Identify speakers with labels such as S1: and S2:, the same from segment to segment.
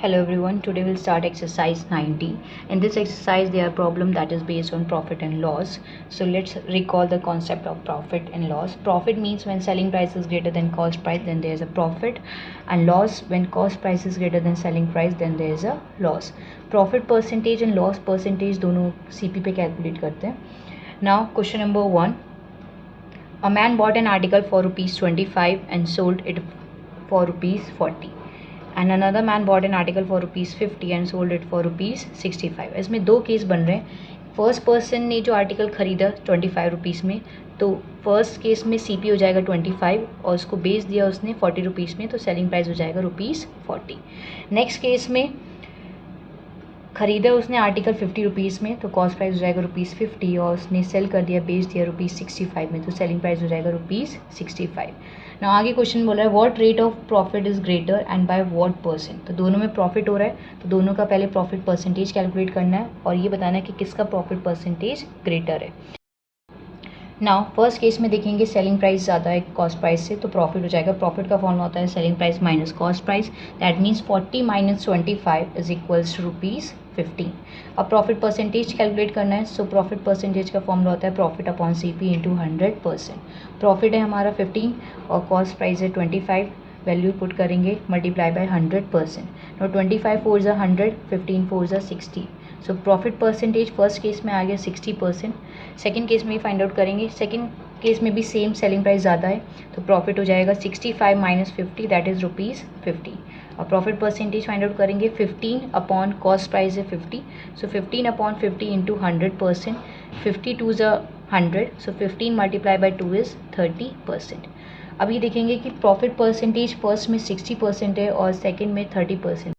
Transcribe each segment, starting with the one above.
S1: Hello everyone, today we'll start exercise 90. In this exercise there are problem that is based on profit and loss. So let's recall the concept of profit and loss. Profit means when selling price is greater than cost price, then there is a profit, and loss when cost price is greater than selling price, then there is a loss. Profit percentage and loss percentage दोनों CP पे calculate करते हैं. Now question number 1. A man bought an article for rupees 25 and sold it for rupees 40. And another man bot an article for rupees 50 and sold it for rupees 65. इसमें दो case बन रहे हैं. First person ने जो article ख़रीदा 25 rupees में, तो फर्स्ट केस में CP हो जाएगा 25 और उसको बेच दिया उसने 40 रुपीज़ में, तो सेलिंग प्राइस हो जाएगा रुपीज़ 40. नेक्स्ट केस में ख़रीदा उसने आर्टिकल 50 रुपीज़ में, तो कॉस्ट प्राइस हो जाएगा रुपीज़ 50 और उसने सेल कर दिया, बेच दिया रुपीज़ 65 में, तो सेलिंग प्राइस हो जाएगा रुपीज़ 65. ना आगे क्वेश्चन बोला है what rate of profit is greater and by what percent. तो दोनों में प्रॉफिट हो रहा है, तो दोनों का पहले प्रॉफिट परसेंटेज कैलकुलेट करना है और ये बताना है कि किसका प्रॉफिट परसेंटेज ग्रेटर है. नाउ फर्स्ट केस में देखेंगे सेलिंग प्राइस ज़्यादा है कॉस्ट प्राइस से, तो प्रॉफिट हो जाएगा. प्रॉफिट का फॉर्मूला होता है selling price minus cost price. That means 40 minus 25 is equals to rupees 15. अब प्रॉफिट परसेंटेज कैलकुलेट करना है, सो प्रॉफिट परसेंटेज का फॉर्मूला होता है profit upon CP into 100%. Profit है हमारा 15 और कॉस्ट प्राइस है 25. वैल्यू पुट करेंगे मल्टीप्लाई बाय 100%. नो 25 4 ज़ा 100, 15 4 ज़ा 60. So profit percentage first case में आ गया 60%. सेकेंड केस में भी फाइंड आउट करेंगे. सेकेंड केस में भी सेम सेलिंग प्राइस ज़्यादा है, तो प्रॉफिट हो जाएगा 65 माइनस 50 दैट इज़ रुपीज़ 50. और प्रॉफिट परसेंटेज फाइंड आउट करेंगे 15 अपॉन कॉस्ट प्राइस है 50. सो 15 अपॉन 50 इंटू 100%. 50 2 ज़ा 100, सो 15 मल्टीप्लाई बाई 2 इज़ 30%. अब ये देखेंगे कि प्रॉफिट परसेंटेज फर्स्ट में 60% है और सेकेंड में 30%.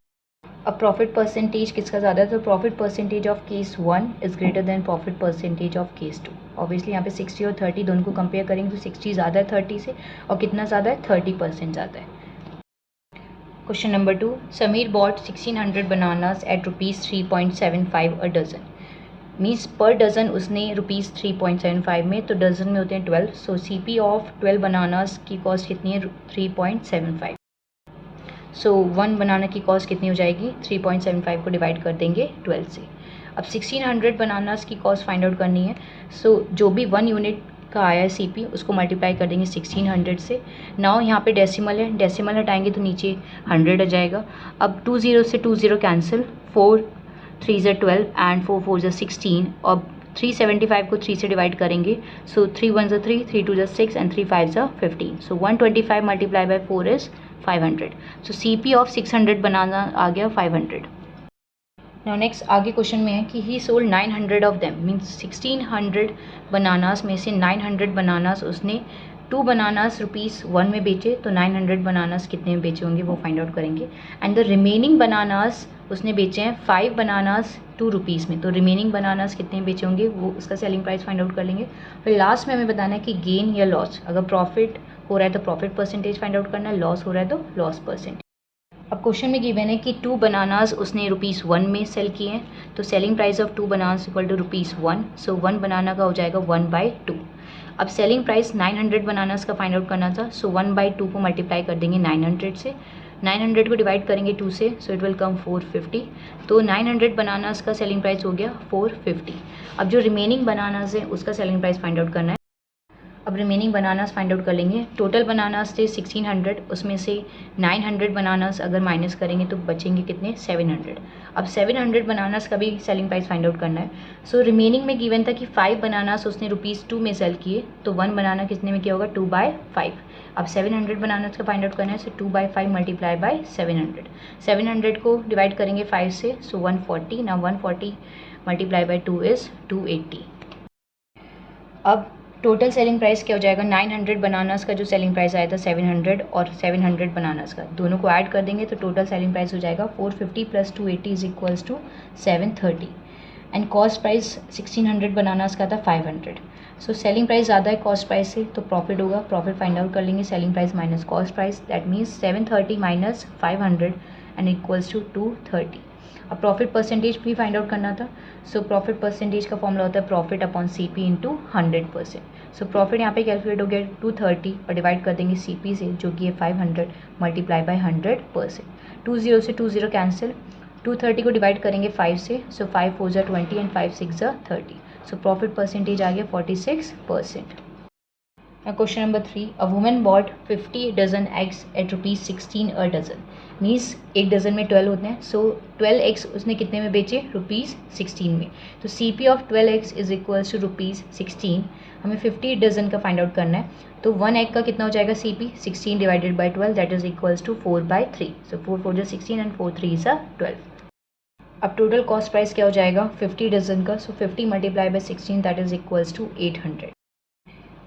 S1: अब प्रॉफिट परसेंटेज किसका ज़्यादा है, तो profit percentage of case 1 is greater than profit percentage of case 2. Obviously यहाँ पे 60 और 30 दोनों को कंपेयर करेंगे तो 60 ज़्यादा है 30 से, और कितना ज़्यादा है 30% ज़्यादा है. Question number 2. Sameer bought 1600 bananas at rupees 3.75 a dozen. Means per dozen उसने रुपीज़ 3.75 में, तो डज़न में होते हैं 12. सो CP ऑफ 12 बनानास की कॉस्ट कितनी है 3.75. सो 1 बनाना की कॉस्ट कितनी हो जाएगी 3.75 को डिवाइड कर देंगे 12 से. अब 1600 बनानास की कॉस्ट फाइंड आउट करनी है. सो जो भी 1 यूनिट का आया है CP उसको मल्टीप्लाई कर देंगे 1600 से. नाउ यहाँ पे डेसिमल है, डेसिमल हटाएंगे तो नीचे 100 आ जाएगा. अब 20 से 20 कैंसिल, 4 3 ज़ा 12 एंड 4 4 ज़ा 16. और 375 को 3 से डिवाइड करेंगे, सो 3 1 ज़ा 3, 3 2 ज़ा 6 एंड 3 5 ज़ा 15. सो 125 multiply by 4 is 500. So CP of 600 बनाना आ गया 500. नाउ नेक्स्ट आगे क्वेश्चन में है कि ही sold 900 of them. Means 1600 bananas में से 900 बनानास उसने 2 बनानास रुपीज़ 1 में बेचे, तो 900 बनानास कितने में बेचे होंगे वो फाइंड आउट करेंगे. एंड द रिमेनिंग बनानास उसने बेचे हैं 5 बनानास 2 रुपीज़ में, तो रिमेनिंग बनानास कितने में बेचे होंगे वो उसका सेलिंग प्राइस फाइंड आउट कर लेंगे. फिर लास्ट में हमें बताना है कि गेन या लॉस. अगर प्रॉफिट हो रहा है तो प्रॉफिट परसेंटेज फाइंड आउट करना है, लॉस हो रहा है तो लॉस परसेंटेज. अब क्वेश्चन में गिवन है कि 2 बनानास उसने रुपीज़ 1 में सेल किए हैं, तो selling price of 2 bananas equal to rupees 1. So 1 banana का हो जाएगा 1/2. अब सेलिंग प्राइस 900 बनानास का फाइंड आउट करना था, सो 1/2 को मल्टीप्लाई कर देंगे 900 से. 900 को डिवाइड करेंगे 2 से, सो इट विल कम 450. तो 900 बनानास का सेलिंग प्राइस हो गया 450. अब जो रिमेनिंग बनानास है उसका सेलिंग प्राइस फाइंड आउट करना है. अब रिमेनिंग बनानास फाइंड आउट कर लेंगे. टोटल बनानास थे 1600, उसमें से 900 बनानास अगर माइनस करेंगे तो बचेंगे कितने 700. अब 700 बनानास का भी सेलिंग प्राइस फाइंड आउट करना है. सो रिमेनिंग में गिवन था कि 5 बनानास उसने रुपीज़ 2 में सेल किए, तो 1 बनाना कितने में किया होगा 2/5. अब 700 बनानास का फाइंड आउट करना है, सो 2/5 मल्टीप्लाई बाय 700. 700 को डिवाइड करेंगे 5 से, सो 140. ना 140 मल्टीप्लाई बाय 2 इज़ 280. अब टोटल सेलिंग प्राइस क्या हो जाएगा 900 बनानास का जो सेलिंग प्राइस आया था 700 और 700 बनानास का दोनों को ऐड कर देंगे, तो टोटल सेलिंग प्राइस हो जाएगा 450 plus 280 is equals to 730. And cost price 1600 bananas का था 500. सो सेलिंग प्राइस ज़्यादा है कॉस्ट प्राइस से, तो प्रॉफिट होगा. प्रॉफिट फाइंड आउट कर लेंगे selling price minus cost price. That means 730 minus 500 and equals to 230. अब प्रॉफिट परसेंटेज भी फाइंड आउट करना था। सो प्रॉफिट परसेंटेज का फॉर्मूला होता है profit upon CP into 100%। So profit यहाँ पे कैलकुलेट हो गया 230 और डिवाइड कर देंगे CP से जो कि है 500 मल्टीप्लाई बाय 100%। 20 से 20 कैंसिल, 230 को डिवाइड करेंगे 5 से, सो 5 4 जा 20 एंड 5 6 जा 30। सो प्रॉफिट परसेंटेज आ गया 46%। Now question number 3, a woman bought 50 dozen eggs at rupees 16 a dozen, means एक डज़न में 12 होते हैं। सो 12 eggs उसने कितने में बेचे? रुपीज़ 16 में। तो CP of 12 eggs is equals to rupees 16। हमें 50 डज़न का फाइंड आउट करना है। तो 1 egg का कितना हो जाएगा? CP 16 divided by 12 that is equals to 4/3। So 4 4 जा 16 एंड 4 3 जा 12। अब टोटल कॉस्ट प्राइस क्या हो जाएगा 50 डज़न का? So 50 multiply by 16 that is equals to 800।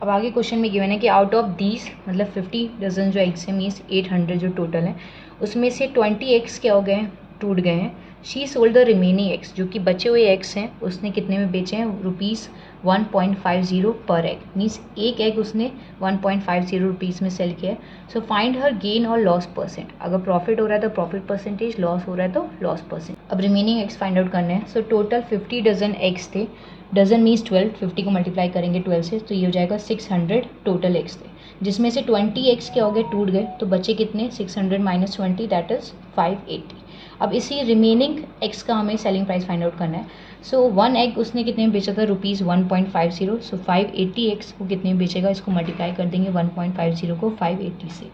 S1: अब आगे क्वेश्चन में गिवन है कि आउट ऑफ दीज मतलब 50 डज़न जो एग्स हैं मीन्स 800 जो टोटल है उसमें से 20 एग्स क्या हो गए हैं? टूट गए हैं। She sold the remaining eggs, जो कि बचे हुए एग्स हैं उसने कितने में बेचे हैं? रुपीज़ 1.50 पर एग, मीन्स एक एग उसने 1.50 रुपीज़ में सेल किया है। सो फाइंड हर गेन और लॉस परसेंट। अगर प्रॉफिट हो रहा है तो प्रॉफिट परसेंटेज, लॉस हो रहा है तो लॉस परसेंट। अब रिमेनिंग एग्स फाइंड आउट करने हैं। सो टोटल 50 डज़न एग्स थे, डज़न मीन्स 12, 50 को मल्टीप्लाई करेंगे 12 से तो ये हो जाएगा 600 टोटल एग्स थे, जिसमें से 20 एग्स क्या हो गए? टूट गए। तो बचे कितने? 600 माइनस 20 दैट इज़ 580। अब इसी रिमेनिंग एग्स का हमें सेलिंग प्राइस फाइंड आउट करना है। सो 1 एग उसने कितने में बेचा था? रुपीज़ 1.50। सो 580 एग्स को कितने में बेचेगा? इसको मल्टीप्लाई कर देंगे 1.50 को 580 से।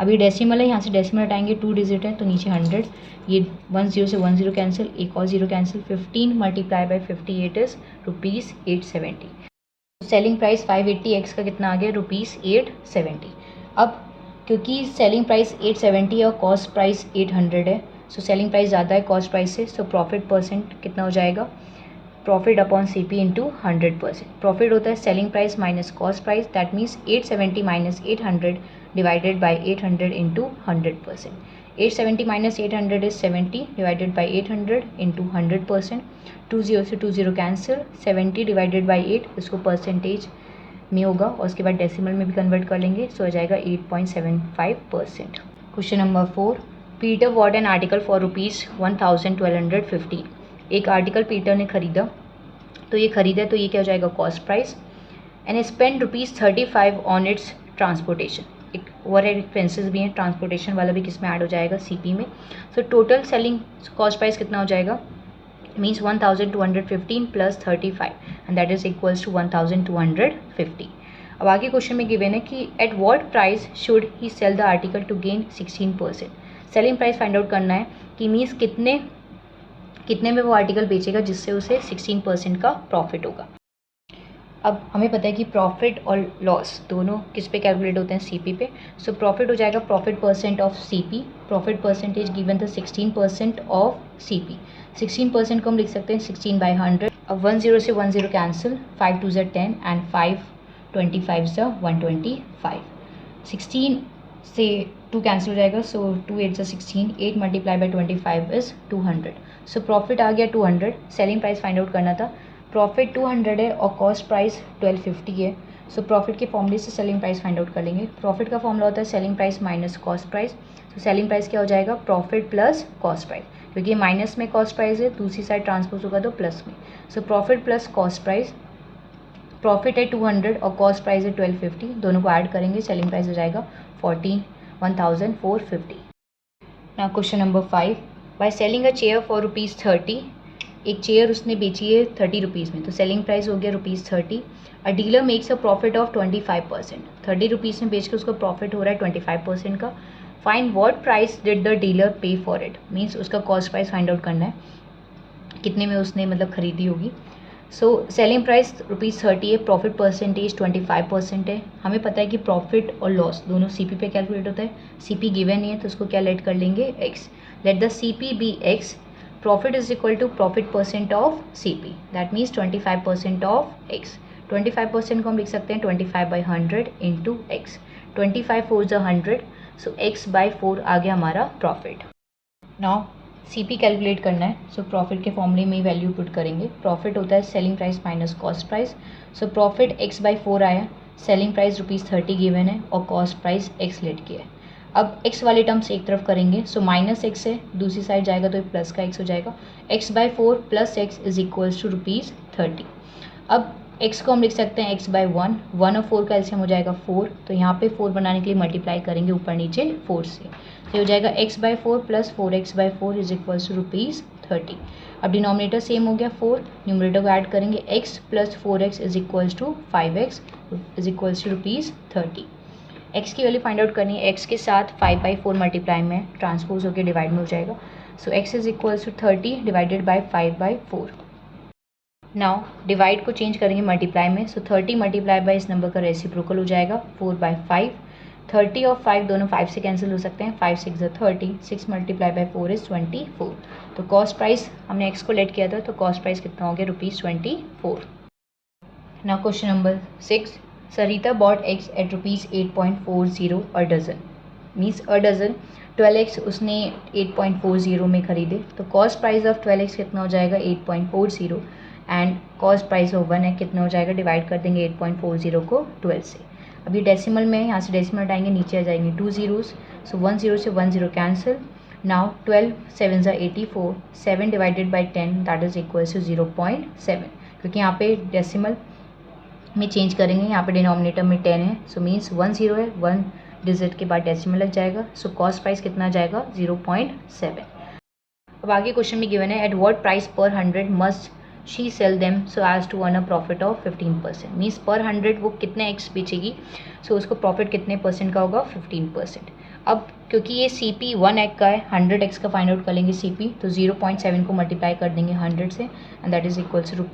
S1: अभी डेसिमल है, यहाँ से डेसिमल हटाएंगे 2 डिजिट है तो नीचे 100, ये 10 से 10 कैंसिल, एक और 0 cancel, 15 multiply by 58 is rupees 870। Selling price 580 x का कितना आ गया? रुपीज़ 870। अब क्योंकि सेलिंग प्राइस 870 है और कॉस्ट प्राइस 800 है, सो सेलिंग प्राइस ज़्यादा है कॉस्ट प्राइस से, सो प्रॉफिट परसेंट कितना हो जाएगा? Profit upon CP into 100%। Profit होता है selling price minus cost price, that means 870 minus 800 divided by 800 into 100%। 870 minus 800 is 70 divided by 800 into 100%। 20 से 20 कैंसिल, 70 डिवाइडेड बाई 8 इसको परसेंटेज में होगा और उसके बाद डेसिमल में भी कन्वर्ट कर लेंगे, सो हो जाएगा 8.75%। Question number 4, Peter bot an article for rupees 1250। एक आर्टिकल पीटर ने खरीदा, तो ये खरीदा तो ये क्या हो जाएगा? Cost price. And spend rupees 35 on it's transportation. एक ओवर हेड एक्सपेंसेस भी हैं, ट्रांसपोर्टेशन वाला भी किस में ऐड हो जाएगा? CP में। So total selling cost price कितना हो जाएगा? Means 1215 plus 35 and that is equals to 1250। अब आगे क्वेश्चन में गिवन है कि at what price should he sell the article to gain 16%। Selling price find out करना है कि मीन्स कितने में वो आर्टिकल बेचेगा जिससे उसे 16% का प्रॉफिट होगा। अब हमें पता है कि प्रॉफिट और लॉस दोनों किस पे कैलकुलेट होते हैं? CP पे। सो प्रॉफिट हो जाएगा profit percent of CP। Profit percentage given था 16% ऑफ CP। 16% को हम लिख सकते हैं 16/100। अब 10 से 10 कैंसिल, 5 2 10 एंड 5 25 125। 16 से 2 कैंसिल हो जाएगा, so 2 8 16, 8 multiply by 25 is 200। So profit आ गया 200। सेलिंग प्राइस फाइंड आउट करना था। प्रॉफिट 200 है और कॉस्ट प्राइस 1250 है, सो प्रॉफिट के फॉर्मूले से सेलिंग प्राइस फाइंड आउट कर लेंगे। प्रॉफिट का फॉर्मूला होता है selling price minus cost price. तो सेलिंग प्राइस क्या हो जाएगा? प्रॉफिट प्लस कॉस्ट प्राइस, क्योंकि माइनस में कॉस्ट प्राइस है, दूसरी साइड ट्रांसपोज होगा तो प्लस में। So profit plus cost price, profit है 200 और कॉस्ट प्राइस है 1250, दोनों को ऐड करेंगे, सेलिंग प्राइस हो जाएगा 14,450। Now question number 5, by selling a chair for rupees 30। एक चेयर उसने बेची है 30 रुपीज़ में, तो सेलिंग प्राइस हो गया rupees 30। A dealer makes a profit of 25%। 30 rupees में बेच के उसको प्रॉफिट हो रहा है 25% का। Find what price did the dealer पे फॉर इट, मीन्स उसका कॉस्ट प्राइस फाइंड आउट करना है, कितने में उसने मतलब खरीदी होगी। सो सेलिंग प्राइस रुपीज़ 30 है, प्रॉफिट परसेंटेज 25% है। हमें पता है कि प्रॉफिट और लॉस दोनों CP पे कैलकुलेट होता है। CP गिवन नहीं है तो उसको क्या लेट कर लेंगे? X। Let the CP be X। Profit is equal to profit percent of CP, that means 25% of X। 25% को हम लिख सकते हैं 25/100 इंटू X। 25 4 100, सो X/4 आ गया हमारा प्रॉफिट। नाउ CP कैलकुलेट करना है, सो प्रॉफिट के फॉर्मूले में ही वैल्यू पुट करेंगे। प्रॉफिट होता है selling price minus cost price, so profit X/4 आया, सेलिंग प्राइस रुपीज़ 30 गिवन है और कॉस्ट प्राइस X लेट किया है। अब x वाले टर्म्स एक तरफ करेंगे, सो माइनस एक्स है, दूसरी साइड जाएगा तो प्लस का x हो जाएगा। x/4 plus x is equals to ₹30। अब x को हम लिख सकते हैं x/1, 1 और 4 का एलसीएम हो जाएगा 4, तो यहाँ पे 4 बनाने के लिए मल्टीप्लाई करेंगे ऊपर नीचे 4 से, तो हो जाएगा x/4 plus 4x/4 is equals to ₹30। अब डिनोमिनेटर सेम हो गया 4, न्यूमरेटर को ऐड करेंगे x plus 4x is equals to 5x is equals to ₹30। x की वैल्यू फाइंड आउट करनी है, x के साथ 5/4 मल्टीप्लाई में ट्रांसपोज होकर डिवाइड में हो जाएगा, so x is equals to 30 divided by 5/4। Now divide को चेंज करेंगे मल्टीप्लाई में, सो 30 मल्टीप्लाई बाई इस नंबर का रेसिप्रोकल हो जाएगा 4/5। 30 और 5 दोनों 5 से कैंसिल हो सकते हैं, 5 6 30, 6 मल्टीप्लाई बाई 4 इज 24। तो कॉस्ट प्राइस हमने x को लेट किया था, तो कॉस्ट प्राइस कितना हो गया ₹24। Now question number 6, Sarita bought x at ₹8.40 a dozen, means a dozen 12x उसने 8.40 में खरीदे, तो कॉस्ट प्राइस ऑफ 12x कितना हो जाएगा 8.40 एंड कॉस्ट प्राइस ऑफ 1 है कितना हो जाएगा, डिवाइड कर देंगे 8.40 को 12 से। अभी डेसिमल में यहाँ से डेसिमल हटाएंगे, नीचे आ जाएंगे 2 zeros, सो 1 0 से 1 0 cancel. Now 12 7 84, 7 divided by 10 that is equals to 0.7, क्योंकि यहाँ पे डेसिमल में चेंज करेंगे, यहाँ पे डिनोमिनेटर में 10 है, सो मीन्स 1 0 है, 1 डिजिट के बाद डेसिमल लग जाएगा, सो कॉस्ट प्राइस कितना जाएगा 0.7। अब आगे क्वेश्चन में गिवन है at what price per 100 must she sell them so as to earn a profit of 15%, means per 100 वो कितने एक्स बेचेगी, सो उसको प्रॉफिट कितने परसेंट का होगा 15%। अब क्योंकि ये CP 1 एक्स का है, 100x का फाइंड आउट कर लेंगे CP, तो 0.7 को मल्टीप्लाई कर देंगे 100 से and that is equals to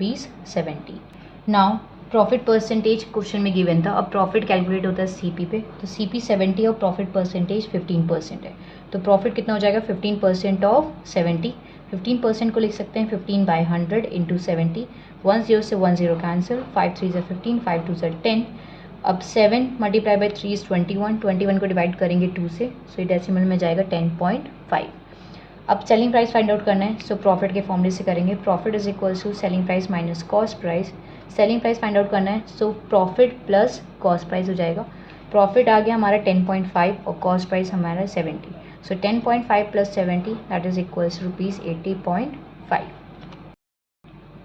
S1: ₹70। Now profit percentage question में गिवन था, अब प्रॉफिट कैलकुलेट होता है CP पे, तो CP 70 और प्रॉफिट परसेंटेज 15% है, तो प्रॉफिट कितना हो जाएगा 15% ऑफ 70। 15% को लिख सकते हैं 15/100 इंटू 70, 1 0 से 1 0 कैंसिल, 5 3 ज़ा 15, 5 2 ज़ा 10। अब 7 मल्टीप्लाई बाई 3 इज 21, 21 को डिवाइड करेंगे 2 से, सो ये डेसिमल में जाएगा 10.5। अब सेलिंग प्राइस फाइंड आउट करना है, सो प्रॉफिट के फॉर्मूले से करेंगे, profit is equals to selling price minus cost price. Selling price find out करना है, so profit plus cost price हो जाएगा, प्रॉफिट आ गया हमारा 10.5 और कॉस्ट प्राइस हमारा 70, so 10.5 plus 70 that is equals to ₹80.5।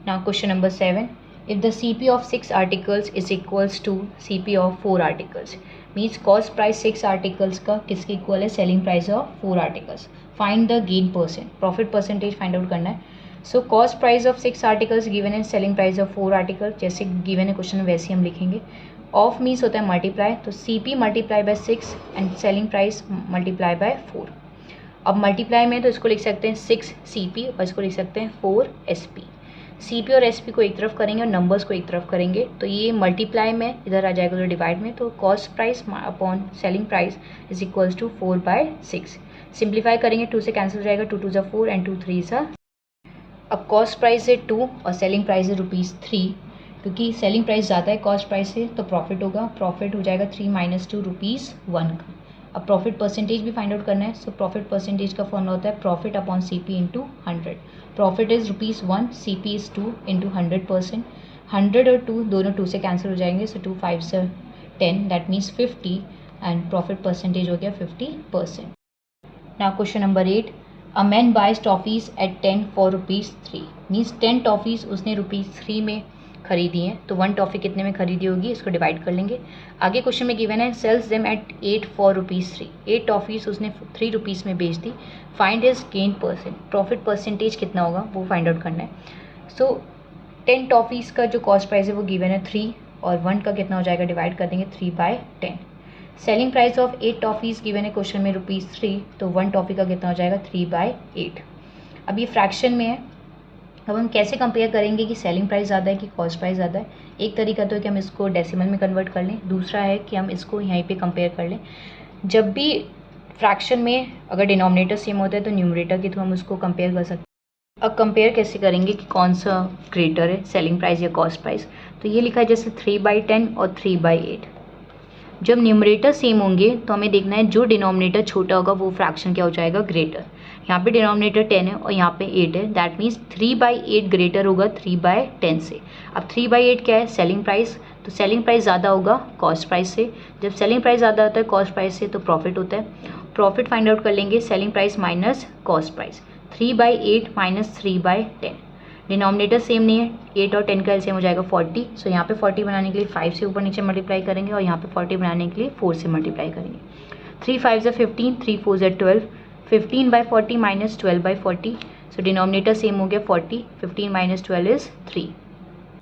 S1: Now question number 7, if the CP of 6 articles is equals to CP of 4 articles, means cost price 6 articles का किसके equal है, selling price of 4 articles। Find the gain percent, profit percentage find out करना है, so cost price of 6 articles given है, selling price of 4 article जैसे given है question में वैसे ही हम लिखेंगे। ऑफ मीन्स होता है मल्टीप्लाई, तो CP multiply by 6 and selling price multiply by 4। अब मल्टीप्लाई में तो इसको लिख सकते हैं 6 CP और इसको लिख सकते हैं 4 SP। CP और SP को एक तरफ करेंगे और नंबर्स को एक तरफ करेंगे, तो ये मल्टीप्लाई में इधर आ जाएगा तो डिवाइड में, तो cost price upon selling price is equals to 4/6। Simplify करेंगे, 2 से कैंसिल हो जाएगा, 2 2 ज़ा 4 एंड 2 3 ज़ा। अब कॉस्ट प्राइस है 2 और सेलिंग प्राइस है ₹3, क्योंकि सेलिंग प्राइस ज़्यादा है कॉस्ट प्राइस से, तो प्रॉफिट होगा, प्रॉफिट हो जाएगा 3 - 2 ₹1 का। अब प्रॉफिट परसेंटेज भी फाइंड आउट करना है, सो प्रॉफिट परसेंटेज का फॉर्मूला होता है profit upon CP into 100। Profit is ₹1, CP is 2 into 100%। 100 और 2 दोनों 2 से कैंसिल हो जाएंगे, सो 2 5 से 10 that means 50 and profit percentage हो गया 50%। Now question number 8, a man buys toffees at 10 for ₹3, means 10 toffees उसने ₹3 में खरीदी हैं, तो 1 टॉफ़ी कितने में खरीदी होगी, इसको डिवाइड कर लेंगे। आगे क्वेश्चन में गिवन है sells them at 8 for ₹3, 8 toffees उसने ₹3 में बेच दी। Find his gain percent, profit percentage कितना होगा वो फाइंड आउट करना है। सो 10 टॉफ़ीज़ का जो कॉस्ट प्राइस है वो गिवन है 3 और 1 का कितना हो जाएगा, डिवाइड कर देंगे 3/10। Selling price of 8 toffees given है क्वेश्चन में ₹3, तो 1 टॉफ़ी का कितना हो जाएगा 3/8। अब ये फ्रैक्शन में है, अब हम कैसे कंपेयर करेंगे कि सेलिंग प्राइस ज़्यादा है कि कॉस्ट प्राइस ज़्यादा है। एक तरीका तो है कि हम इसको डेसिमल में कन्वर्ट कर लें, दूसरा है कि हम इसको यहीं पे कंपेयर कर लें। जब भी फ्रैक्शन में अगर डिनोमिनेटर सेम होता है तो न्यूमरेटर के थ्रू हम उसको कंपेयर कर सकते हैं। अब कंपेयर कैसे करेंगे कि कौन सा ग्रेटर है, सेलिंग प्राइस या कॉस्ट प्राइस, तो ये लिखा है जैसे 3/10 और 3/8। जब न्यूमरेटर सेम होंगे तो हमें देखना है जो डिनोमिनेटर छोटा होगा वो फ्रैक्शन क्या हो जाएगा, ग्रेटर। यहाँ पे डिनोमिनेटर 10 है और यहाँ पे 8 है, दैट मीन्स 3/8 ग्रेटर होगा 3/10 से। अब 3/8 क्या है, सेलिंग प्राइस, तो सेलिंग प्राइस ज़्यादा होगा कॉस्ट प्राइस से। जब सेलिंग प्राइस ज़्यादा होता है कॉस्ट प्राइस से तो प्रॉफिट होता है। प्रॉफिट फाइंड आउट कर लेंगे selling price minus cost price. 3/8 minus 3/10, denominator same नहीं है, 8 और 10 का एलसीएम हो जाएगा 40। सो यहाँ पे 40 बनाने के लिए 5 से ऊपर नीचे मल्टीप्लाई करेंगे और यहाँ पे 40 बनाने के लिए 4 से मल्टीप्लाई करेंगे। 3 5 15, 3 4 12, 15/40 माइनस 12/40। सो डिनोमिनेटर सेम हो गया 40, 15 माइनस 12 इज 3।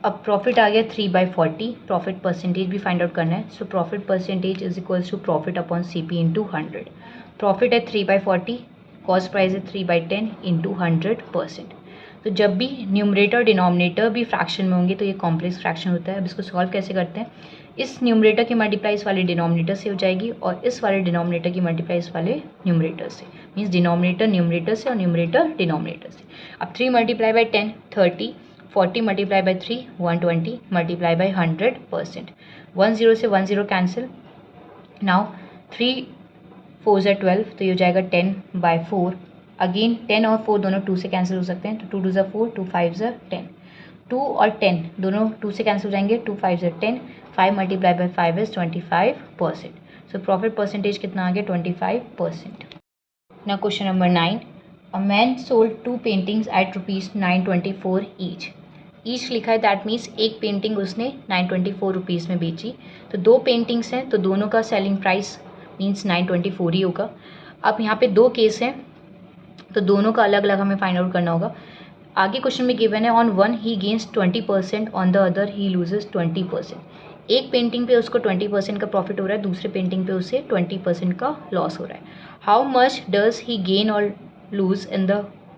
S1: अब प्रॉफिट आ गया 3/40, प्रॉफिट परसेंटेज भी फाइंड आउट करना है। So profit percentage is equals to profit upon CP into 100। Profit है 3/40, कॉस्ट प्राइस है 3/10 इंटू 100%। तो जब भी न्यूमरेटर और डिनोमिनेटर भी फ्रैक्शन में होंगे तो ये कॉम्प्लेक्स फ्रैक्शन होता है। अब इसको सॉल्व कैसे करते हैं, इस न्यूमरेटर की मल्टीप्लाई इस वाले डिनोमिनेटर से हो जाएगी और इस वाले डिनोमिनेटर की मल्टीप्लाई इस वाले न्यूमरेटर से, मीन्स डिनोमिनेटर न्यूमरेटर से और न्यूमरेटर डिनोमिनेटर से। अब 3 multiply by 10 30, 40 multiply by 3 120 multiply by 100%। 1 0 से 1 0 कैंसिल। नाउ 3 4 ज़ा 12, तो ये हो जाएगा 10/4। अगेन 10 और 4 दोनों 2 से कैंसिल हो सकते हैं, तो 2 2 ज़ा 4, 2 5 ज़ा 10। 2 और 10 दोनों 2 से कैंसिल हो जाएंगे, 2 5 ज़ा 10, 5 multiply by 5 is 25%। So profit percentage कितना आ गया 25%। ना question number 9, a man sold 2 paintings at ₹924 each. Each लिखा है, दैट मीन्स एक पेंटिंग उसने 924 रुपीज़ में बेची। तो 2 पेंटिंग्स हैं तो दोनों का सेलिंग प्राइस मीन्स 924 ही होगा। अब यहाँ पे 2 केस हैं तो दोनों का अलग अलग हमें फाइंड आउट करना होगा। आगे क्वेश्चन में गिवन है on one he gains 20%, on the other he loses 20%। एक पेंटिंग पे उसको 20% का प्रॉफिट हो रहा है, दूसरे पेंटिंग पे उसे 20% का लॉस हो रहा है। How much does he gain और lose in the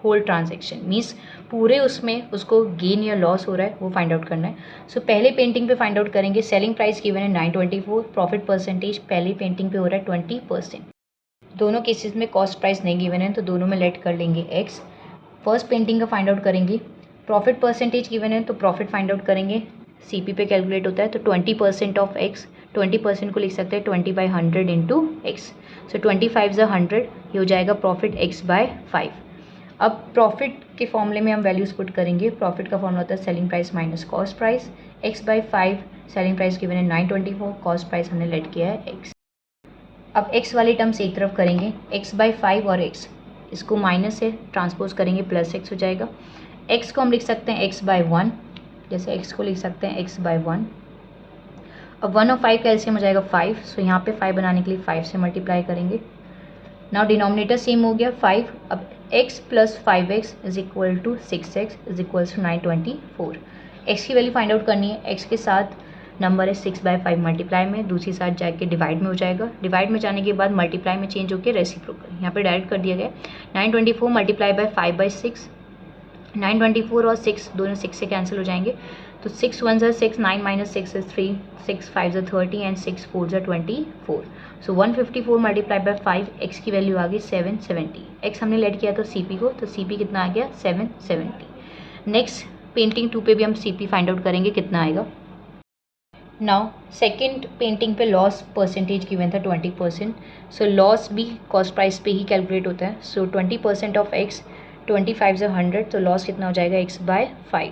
S1: whole transaction, means पूरे उसमें उसको गेन या लॉस हो रहा है वो फाइंड आउट करना है। सो पहले पेंटिंग पे फाइंड आउट करेंगे, सेलिंग प्राइस गिवन है 924, प्रॉफिट परसेंटेज पहली पेंटिंग पे हो रहा है 20%। दोनों केसेस में कॉस्ट प्राइस नहीं गिवन है तो दोनों में लेट कर लेंगे x। फर्स्ट पेंटिंग का फाइंड आउट करेंगे, प्रॉफिट परसेंटेज गिवन है तो प्रॉफिट फाइंड आउट करेंगे, CP पे कैलकुलेट होता है तो 20% ऑफ x, 20% को लिख सकते हैं 20/100 इंटू x। सो 25 ज़ा 100, ये हो जाएगा प्रॉफिट x/5। अब प्रॉफिट के फॉर्मूले में हम वैल्यूज पुट करेंगे। प्रॉफिट का फॉर्मूला होता है selling price minus cost price, x/5। Selling price given है 924, कॉस्ट प्राइस हमने लेट किया है x। अब x वाली टर्म्स एक तरफ करेंगे, x/5 और x, इसको माइनस से ट्रांसपोज करेंगे प्लस x हो जाएगा। x को हम लिख सकते हैं x/1, जैसे x को लिख सकते हैं x/1। अब 1 और 5 का एलसीएम हो जाएगा 5, सो यहाँ पे 5 बनाने के लिए 5 से मल्टीप्लाई करेंगे। नाउ डिनोमिनेटर सेम हो गया 5। अब x plus 5x is equal to 6x is equals to 924। x की वैल्यू फाइंड आउट करनी है, x के साथ नंबर है 6/5 मल्टीप्लाई में, दूसरी साइड जाके डिवाइड में हो जाएगा। डिवाइड में जाने के बाद मल्टीप्लाई में चेंज होकर रेसिप्रोकल, यहाँ पे डायरेक्ट कर दिया गया। 924 मल्टीप्लाई बाय 5/6, 924 और 6 दोनों 6 से कैंसिल हो जाएंगे, तो 6 1 ज़ा 6, 9 माइनस 6 इज 3, 6 5 ज़ा 30 एंड 6 4 ज़ा 24। सो 154 मल्टीप्लाई बाय 5, x की वैल्यू आ गई 770। x हमने लेट किया तो CP को, तो CP कितना आ गया 770। नेक्स्ट पेंटिंग 2 पे भी हम CP फाइंड आउट करेंगे कितना आएगा। नाउ सेकेंड पेंटिंग पे लॉस परसेंटेज गिवन था 20%, सो लॉस भी कॉस्ट प्राइस पे ही कैलकुलेट होता है। सो 20% ऑफ x, 25 ज़ा 100, तो लॉस कितना हो जाएगा x/5।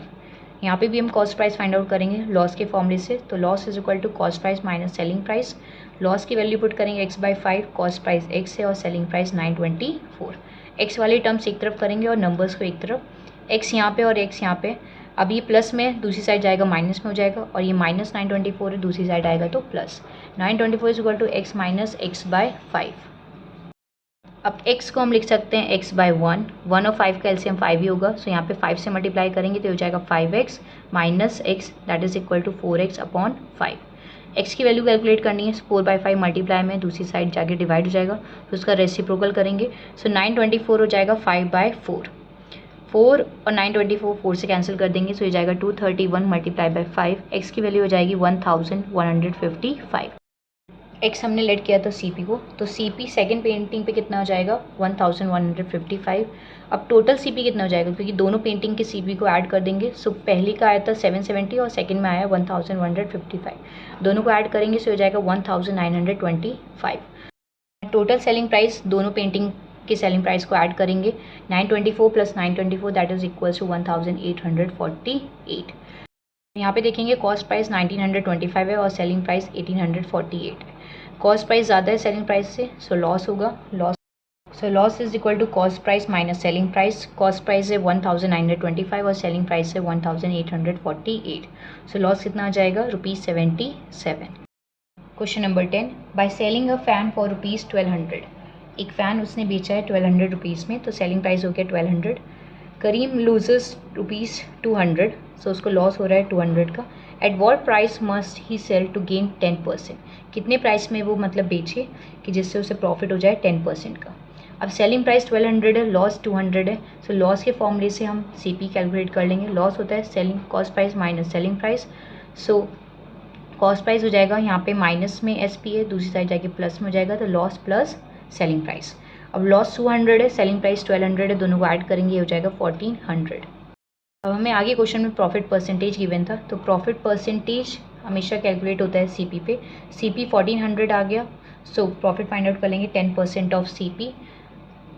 S1: यहाँ पे भी हम कॉस्ट प्राइस फाइंड आउट करेंगे लॉस के फॉर्मूले से, तो loss is equal to cost price minus selling price. Loss की वैल्यू पुट करेंगे x/5, कॉस्ट प्राइस x है और सेलिंग प्राइस 924। x वाले टर्म्स एक तरफ करेंगे और नंबर्स को एक तरफ, x यहाँ पे और x यहाँ पे। अब ये प्लस में दूसरी साइड जाएगा माइनस में हो जाएगा, और ये माइनस 924 है, दूसरी साइड आएगा तो plus 924 is equal to x minus x/5। अब x को हम लिख सकते हैं x/1, 1 और 5 का एलसीएम 5 ही होगा, सो यहाँ पे 5 से मल्टीप्लाई करेंगे तो हो जाएगा 5x minus x, that is equal to 4x upon 5। x की वैल्यू कैलकुलेट करनी है, 4/5 मल्टीप्लाई में दूसरी साइड जाके डिवाइड हो जाएगा, तो उसका रेसिप्रोकल करेंगे, सो 924 हो जाएगा 5/4। 4 और 924 4 से कैंसिल कर देंगे, सो ये जाएगा 231 मल्टीप्लाई बाय 5, x की वैल्यू हो जाएगी 1155। x हमने लेट किया था CP को, तो CP सेकंड पेंटिंग पे कितना हो जाएगा 1155। अब टोटल CP कितना हो जाएगा, क्योंकि दोनों पेंटिंग के CP को ऐड कर देंगे। सो पहली का आया था 770 और सेकंड में आया 1155, दोनों को ऐड करेंगे सो हो जाएगा 1925। टोटल सेलिंग प्राइस दोनों पेंटिंग की सेलिंग प्राइस को ऐड करेंगे, 924 plus 924 that is equals to 1848। यहाँ पे देखेंगे कॉस्ट प्राइस 1925 है और सेलिंग प्राइस 1848 है। कॉस्ट प्राइस ज़्यादा है सेलिंग प्राइस से, सो लॉस होगा, loss. So loss is equal to cost price minus selling price. Cost price है 1925 और सेलिंग प्राइस है 1848। सो लॉस कितना आ जाएगा, ₹77। Question number 10, by selling a fan for ₹1200। एक फ़ैन उसने बेचा है 1200 रुपीज़ में, तो सेलिंग प्राइस हो गया 1200। करीम लूजेस ₹200, सो उसको लॉस हो रहा है 200 का। At what price must he sell to gain 10%। कितने प्राइस में वो मतलब बेचे कि जिससे उसे प्रॉफिट हो जाए 10% का। अब सेलिंग प्राइस 1200 है, लॉस 200 है, सो लॉस के फॉर्मूले से हम CP कैलकुलेट कर लेंगे। लॉस होता है selling cost price minus selling price. So cost price हो जाएगा यहाँ पे माइनस में SP है, दूसरी साइड जाके प्लस में हो जाएगा, तो लॉस प्लस सेलिंग प्राइस। अब लॉस 200 है, सेलिंग प्राइस 1200 है, दोनों को ऐड करेंगे हो जाएगा 1400। अब हमें आगे क्वेश्चन में प्रॉफिट परसेंटेज गिवन था, तो प्रॉफिट परसेंटेज हमेशा कैलकुलेट होता है CP पे। CP 1400 आ गया, सो प्रॉफिट फाइंड आउट कर लेंगे 10% ऑफ CP,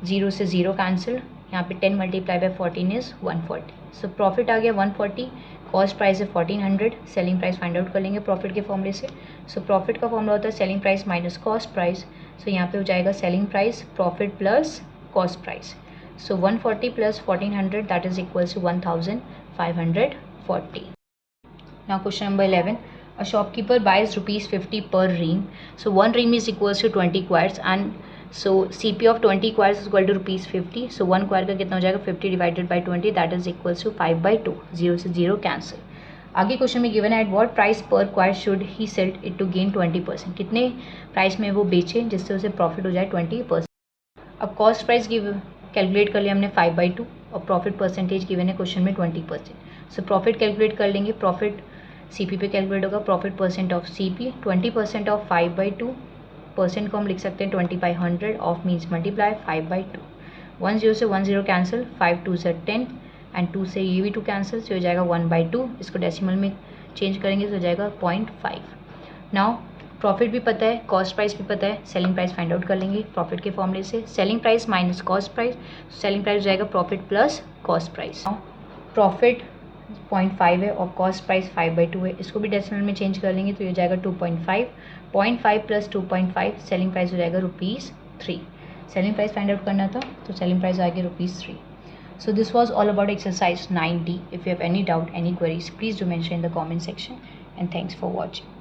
S1: 0 से 0 कैंसिल, यहाँ पे 10 multiply by 14 is 140। So profit आ गया 140, कॉस्ट प्राइस है 1400, सेलिंग प्राइस फाइंड आउट कर लेंगे प्रॉफिट के फॉर्मूले से। सो प्रॉफिट का फॉर्मूला होता है selling price minus cost price, so यहाँ पे हो जाएगा selling price profit plus cost price. So 140 plus 1400, that is equals to 1540. Now question number 11. A shopkeeper buys ₹50 per ream. So 1 ream is equals to 20 quarts, and so CP of 20 quarts is equal to ₹50. So 1 quart का कितना हो जाएगा, 50 divided by 20, that is equals to 5/2. 0 से 0 cancel. आगे question में given है at what price per quart should he sell it to gain 20%। कितने price में वो बेचे जिससे उसे प्रॉफिट हो जाए 20%। अब कॉस्ट प्राइस कैलकुलेट कर लिया हमने 5/2 और प्रॉफिट परसेंटेज गिवन है क्वेश्चन में 20%। सो प्रॉफिट कैलकुलेट कर लेंगे, प्रॉफिट CP पे कैलकुलेट होगा, profit percent of CP 20% of 5/2, percent को हम लिख सकते हैं 20/100, ऑफ मीन्स मल्टीप्लाई 5/2। 10 से 10 कैंसिल, 5 2 से 10 एंड 2 से ये भी 2 कैंसिल, तो हो जाएगा 1/2। इसको डेसिमल में चेंज करेंगे तो हो जाएगा 0.5। नाउ प्रॉफिट भी पता है, कॉस्ट प्राइस भी पता है, सेलिंग प्राइस फाइंड आउट कर लेंगे प्रॉफिट के फॉर्मूले से। Selling price minus cost price, selling price हो जाएगा profit plus cost price. Profit 0.5 है और कॉस्ट प्राइस 5/2 है, इसको भी डेसिमल में चेंज कर लेंगे तो ये हो जाएगा 2.5। 0.5 प्लस 2.5, सेलिंग प्राइस हो जाएगा ₹3। सेलिंग प्राइस फाइंड आउट करना था, तो सेलिंग प्राइस आ गया ₹3। So this was all about exercise 9D. If you have any doubt, any queries, please do mention in the comment section, and thanks for watching.